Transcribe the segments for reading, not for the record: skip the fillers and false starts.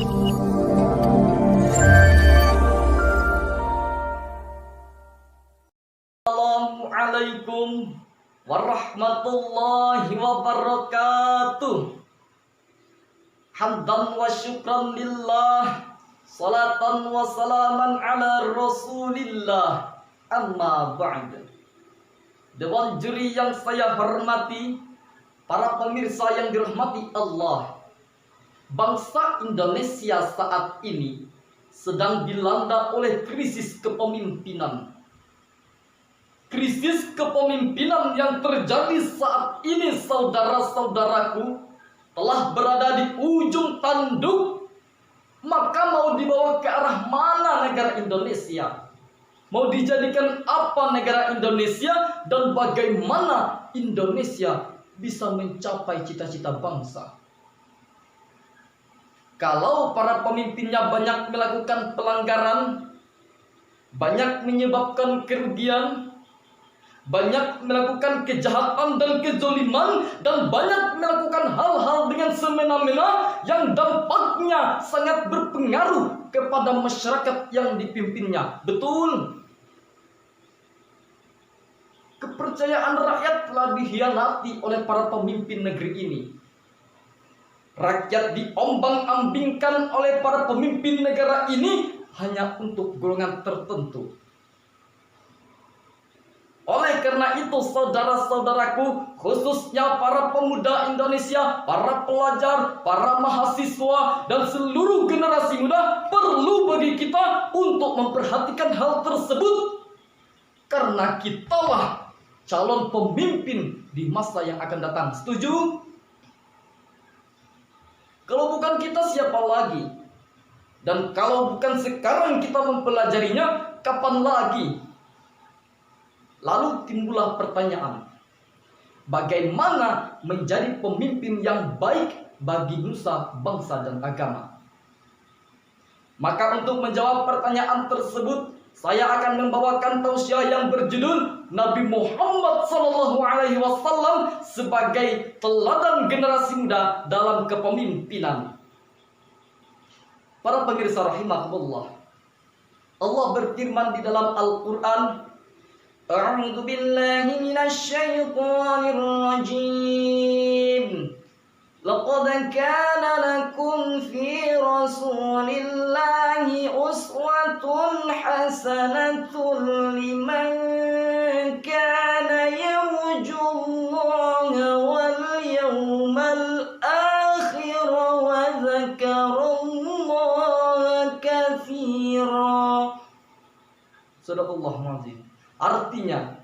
Assalamualaikum warahmatullahi wabarakatuh. Hamdan wa syukran lillah, salatan wa salaman ala rasulillah, amma ba'd. Dewan juri yang saya hormati, para pemirsa yang dirahmati Allah, bangsa Indonesia saat ini sedang dilanda oleh krisis kepemimpinan. Krisis kepemimpinan yang terjadi saat ini, saudara-saudaraku, telah berada di ujung tanduk. Maka mau dibawa ke arah mana negara Indonesia? Mau dijadikan apa negara Indonesia? Dan bagaimana Indonesia bisa mencapai cita-cita bangsa? Kalau para pemimpinnya banyak melakukan pelanggaran, banyak menyebabkan kerugian, banyak melakukan kejahatan dan kezoliman, dan banyak melakukan hal-hal dengan semena-mena yang dampaknya sangat berpengaruh kepada masyarakat yang dipimpinnya. Betul, kepercayaan rakyat telah dikhianati oleh para pemimpin negeri ini. Rakyat diombang-ambingkan oleh para pemimpin negara ini hanya untuk golongan tertentu. Oleh karena itu, saudara-saudaraku, khususnya para pemuda Indonesia, para pelajar, para mahasiswa, dan seluruh generasi muda, perlu bagi kita untuk memperhatikan hal tersebut. Karena kitalah calon pemimpin di masa yang akan datang. Setuju? Kalau bukan kita, siapa lagi? Dan kalau bukan sekarang kita mempelajarinya, kapan lagi? Lalu timbullah pertanyaan, bagaimana menjadi pemimpin yang baik bagi nusa, bangsa, dan agama? Maka untuk menjawab pertanyaan tersebut, saya akan membawakan tausiah yang berjudul Nabi Muhammad SAW sebagai teladan generasi muda dalam kepemimpinan. Para pemirsa rahimakumullah, Allah berfirman di dalam Al-Quran, A'udzu billahi minasy syaithanir rajim. Laqad kana lakum fi rasulillahi uswatun hasanatun liman kana yarjullaha wal yawmal akhir wa dzakarallaha katsira. Sadaqallahul azim. Artinya,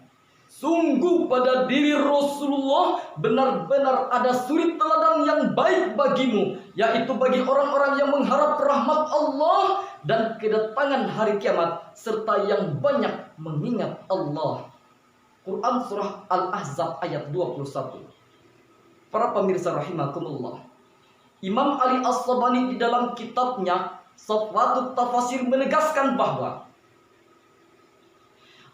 sungguh pada diri Rasulullah benar-benar ada suri teladan yang baik bagimu, yaitu bagi orang-orang yang mengharap rahmat Allah dan kedatangan hari kiamat, serta yang banyak mengingat Allah. Quran Surah Al-Ahzab ayat 21. Para pemirsa rahimakumullah, Imam Ali As-Sabani di dalam kitabnya Safwatut Tafasir menegaskan bahwa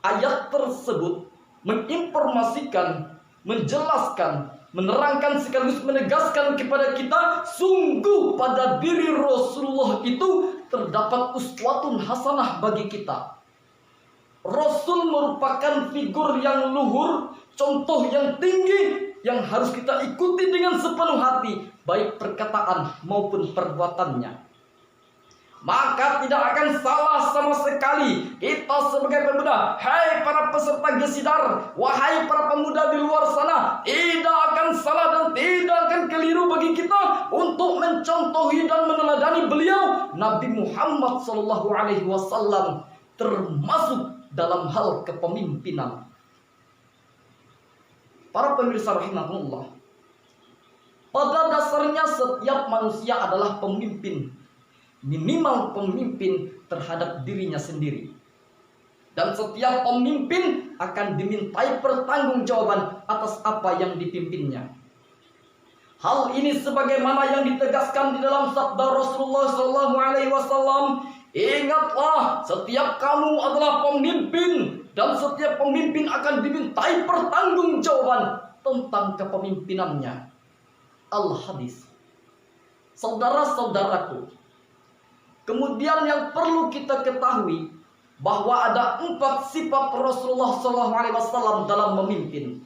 ayat tersebut menginformasikan, menjelaskan, menerangkan sekaligus menegaskan kepada kita, sungguh pada diri Rasulullah itu terdapat uswatun hasanah bagi kita. Rasul merupakan figur yang luhur, contoh yang tinggi, yang harus kita ikuti dengan sepenuh hati, baik perkataan maupun perbuatannya. Maka tidak akan salah sama sekali kita sebagai pemuda, hai para peserta gesidar, wahai para pemuda di luar sana, tidak akan salah dan tidak akan keliru bagi kita untuk mencontohi dan meneladani beliau Nabi Muhammad SAW, termasuk dalam hal kepemimpinan. Para pemirsa rahimakumullah, pada dasarnya setiap manusia adalah pemimpin, minimal pemimpin terhadap dirinya sendiri. Dan setiap pemimpin akan dimintai pertanggungjawaban atas apa yang dipimpinnya. Hal ini sebagaimana yang ditegaskan di dalam sabda Rasulullah SAW, ingatlah, setiap kamu adalah pemimpin, dan setiap pemimpin akan dimintai pertanggungjawaban tentang kepemimpinannya. Al-Hadis. Saudara-saudaraku, Kemudian yang perlu kita ketahui bahwa ada 4 sifat Rasulullah SAW dalam memimpin.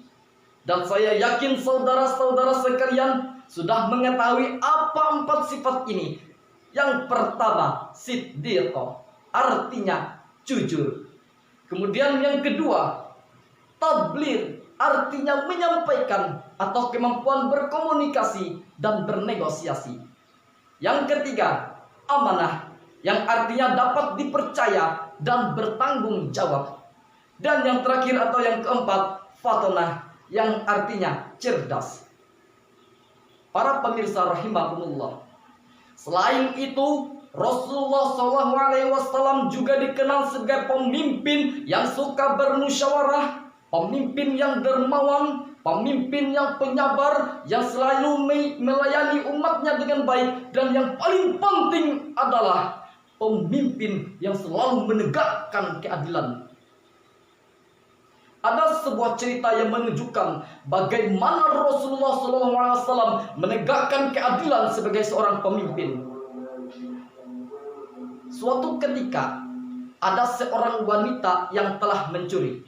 Dan saya yakin saudara-saudara sekalian sudah mengetahui apa 4 sifat ini. Yang pertama, siddiq, artinya jujur. Kemudian yang kedua, tabligh, artinya menyampaikan atau kemampuan berkomunikasi dan bernegosiasi. Yang ketiga, amanah, yang artinya dapat dipercaya dan bertanggung jawab. Dan yang terakhir atau yang keempat, fatonah, yang artinya cerdas. Para pemirsa rahimakumullah, selain itu Rasulullah SAW juga dikenal sebagai pemimpin yang suka bermusyawarah, pemimpin yang dermawan, pemimpin yang penyabar, yang selalu melayani umatnya dengan baik, dan yang paling penting adalah pemimpin yang selalu menegakkan keadilan. Ada sebuah cerita yang menunjukkan bagaimana Rasulullah SAW menegakkan keadilan sebagai seorang pemimpin. Suatu ketika ada seorang wanita yang telah mencuri.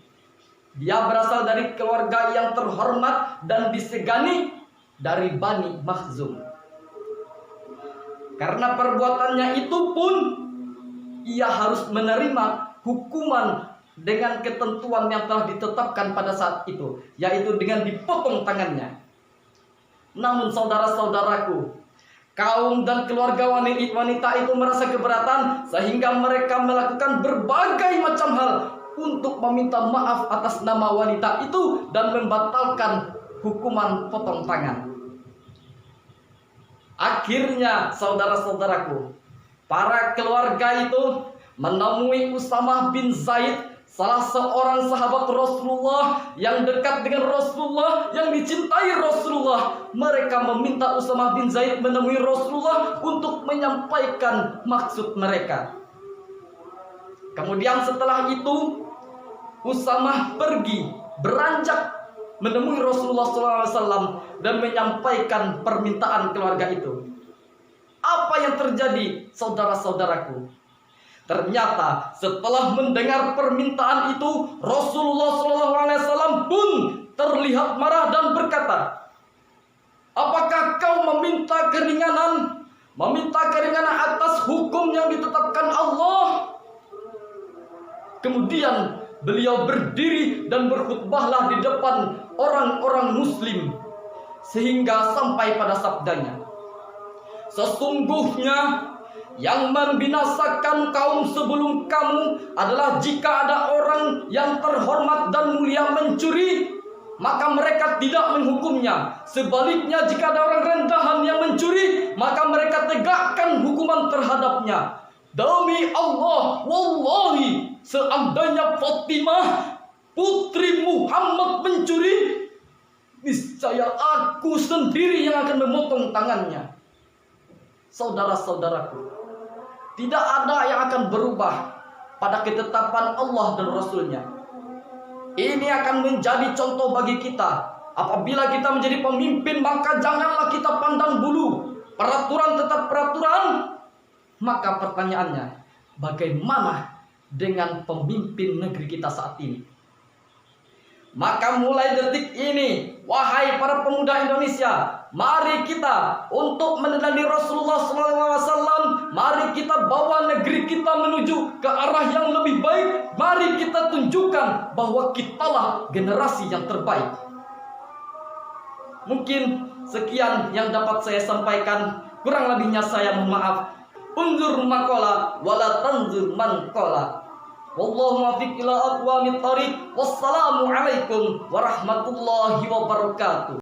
Dia berasal dari keluarga yang terhormat dan disegani dari Bani Makhzum. Karena perbuatannya itu pun ia harus menerima hukuman dengan ketentuan yang telah ditetapkan pada saat itu, yaitu dengan dipotong tangannya. Namun saudara-saudaraku, kaum dan keluarga wanita itu merasa keberatan, sehingga mereka melakukan berbagai macam hal untuk meminta maaf atas nama wanita itu dan membatalkan hukuman potong tangan. Akhirnya saudara-saudaraku, para keluarga itu menemui Usamah bin Zaid, salah seorang sahabat Rasulullah yang dekat dengan Rasulullah, yang dicintai Rasulullah. Mereka meminta Usamah bin Zaid menemui Rasulullah untuk menyampaikan maksud mereka. Kemudian setelah itu Usamah pergi beranjak menemui Rasulullah SAW dan menyampaikan permintaan keluarga itu. Apa yang terjadi, saudara-saudaraku? Ternyata setelah mendengar permintaan itu, Rasulullah SAW pun terlihat marah dan berkata, "Apakah kau meminta keringanan? Meminta keringanan atas hukum yang ditetapkan Allah?" Kemudian beliau berdiri dan berkhutbahlah di depan orang-orang muslim, sehingga sampai pada sabdanya, "Sesungguhnya yang membinasakan kaum sebelum kamu adalah jika ada orang yang terhormat dan mulia mencuri, maka mereka tidak menghukumnya. Sebaliknya, jika ada orang rendahan yang mencuri, maka mereka tegakkan hukuman terhadapnya. Demi Allah, wallahi, seandainya Fatimah putri Muhammad mencuri, niscaya aku sendiri yang akan memotong tangannya." Saudara-saudaraku, tidak ada yang akan berubah pada ketetapan Allah dan Rasulnya. Ini akan menjadi contoh bagi kita. Apabila kita menjadi pemimpin, maka janganlah kita pandang bulu. Peraturan tetap peraturan. Maka pertanyaannya, bagaimana dengan pemimpin negeri kita saat ini? Maka mulai detik ini, wahai para pemuda Indonesia, mari kita untuk meneladani Rasulullah SAW. Mari kita bawa negeri kita menuju ke arah yang lebih baik. Mari kita tunjukkan bahwa kitalah generasi yang terbaik. Mungkin sekian yang dapat saya sampaikan. Kurang lebihnya saya mohon maaf. Unzur maqala wala tanzur man qala. Wallahu muwaffiq ila aqwamit thariq. Wassalamu alaikum warahmatullahi wabarakatuh.